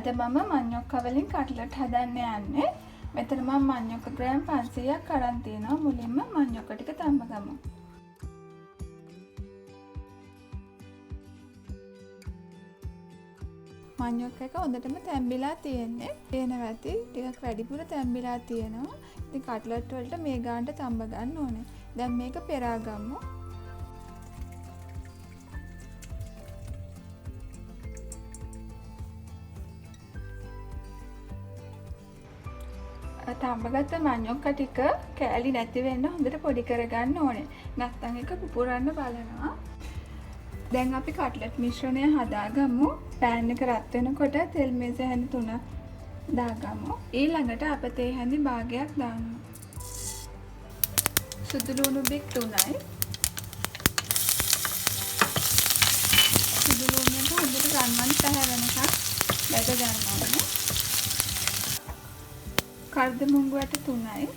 අද මම මඤ්ඤොක්ක වලින් කට්ලට් හදන්න යන්නේ. මෙතන මම මඤ්ඤොක්ක ග්‍රෑම් 500ක් අරන් තියෙනවා. මුලින්ම මඤ්ඤොක්ක ටික තම්බගමු. මඤ්ඤොක්ක එක හොඳටම තැම්බිලා තියෙන්නේ. පේනවා ඇති ටිකක් වැඩිපුර තැම්බිලා තියෙනවා. ඉතින් කට්ලට් වලට මේ ගානට තම්බ ගන්න ඕනේ. දැන් මේක පෙරා ගමු. තම්බගත්ත මඤ්ඤොක්ක ටික කෑලි නැති වෙන්න හොඳට පොඩි කරගන්න ඕනේ. නැත්නම් ඒක පුපුරන්න බලනවා. දැන් අපි කට්ලට් මිශ්‍රණය හදාගමු. පෑන් එක රත් වෙනකොට තෙල් මේස හැඳි 3ක් දාගමු. ඊළඟට අප තේ හැඳි භාගයක් දාමු. සුදු ලුණු බික් 3යි. සුදු ලුණුට හොඳට රන්වන් පැහැවෙනකම් බැද ගන්න ඕනේ. කර්දමුංගු ඇට 3යි.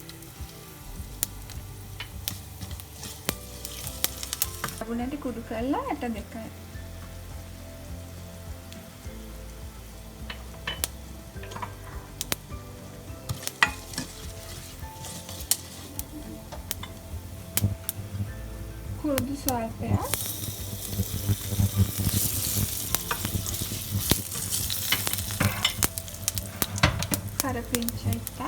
ලැබුණට කුඩු කරලා ඇට 2යි. කුරුදු ස්වල්පයක්. කරපිංච එකක්.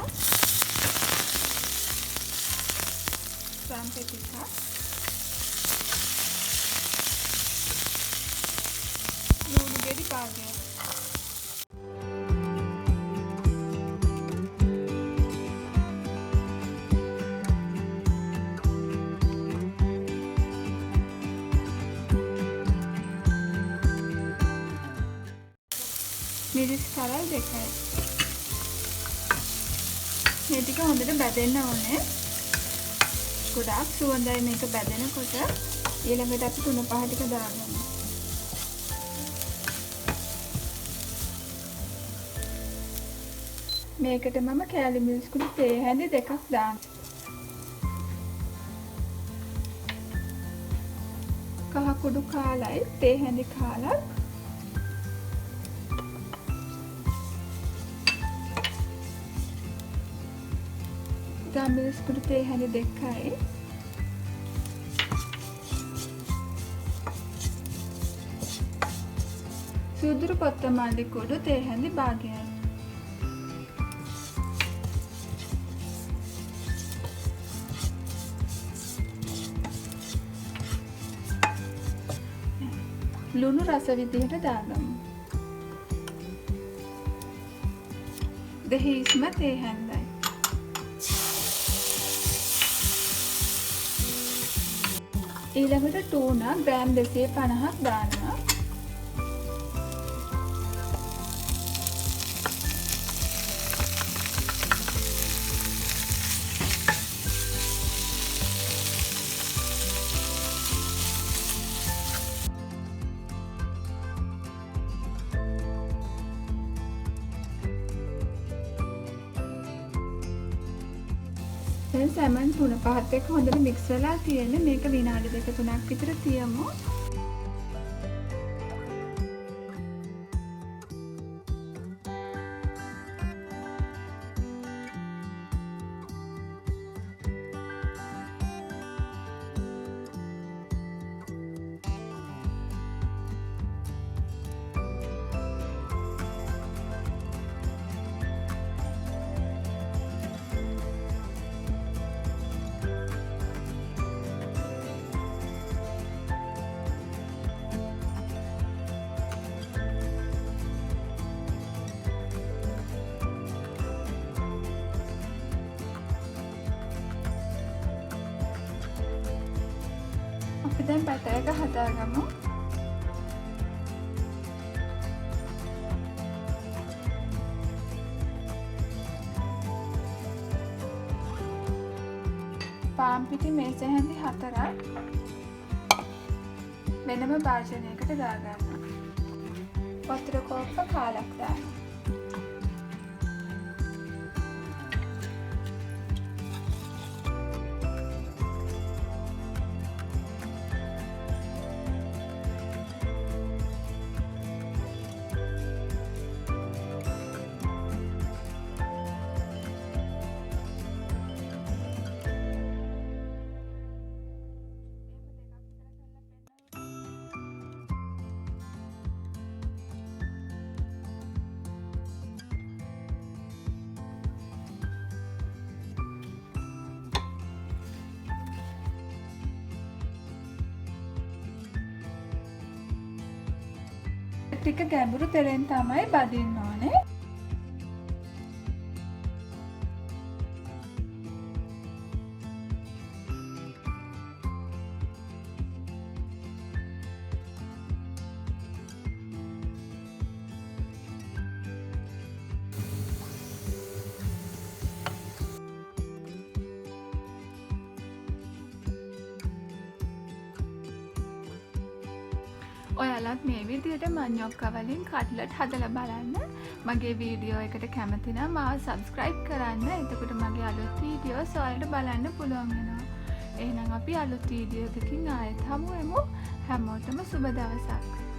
සම්පෙ ටිකක්. ලුණු ගෙඩි භාගයක්. මිරිස් කරල් 2යි. මේ ටික හොඳට බැදෙන්න ඕනේ. ගොඩාක් සුවඳයි මේක බැදෙනකොට. ඊළඟට අපි 3-5 ටික දාගමු. මේකට මම කෑලි මිරිස් කුඩු තේ හැඳි 2ක් දානවා. කහ කුඩු කාලයි තේ හැඳි කාලක්. මිරිස් කුඩු තේ හැඳි 2යි. සුදුරු කොත්තමල්ලි කුඩු තේ හැඳි භාගයයි. ලුණු රස විදිහට දාගමු. දෙහිස්ම තේ හැඳයි. ඊළඟට ටූනා ග්‍රෑම් 250ක් දානවා. දැන් සැමන් 3-5ත් එක්ක හොඳට මික්ස් වෙලා තියෙන්නේ. මේක විනාඩි 2-3ක් විතර තියමු. අපි දැන් බැටර් එක හදාගමු. පාන් පිටි මේස හැඳි 4ක් වෙනම භාජනයකට දාගන්න. වතුර කෝප්ප කාලක් දාන්න. ටික ගැඹුරු තෙලෙන් තමයි බදින්න ඕනේ. ඔයාලත් මේ විදිහට මඤ්ඤොක්කා වලින් කට්ලට් හදලා බලන්න. මගේ වීඩියෝ එකට කැමති නම් මාව සබ්ස්ක්‍රයිබ් කරන්න. එතකොට මගේ අලුත් වීඩියෝස් ඔයාලට බලන්න පුළුවන් වෙනවා. එහෙනම් අපි අලුත් වීඩියෝ එකකින් ආයෙත් හමු වෙමු. හැමෝටම සුබ දවසක්.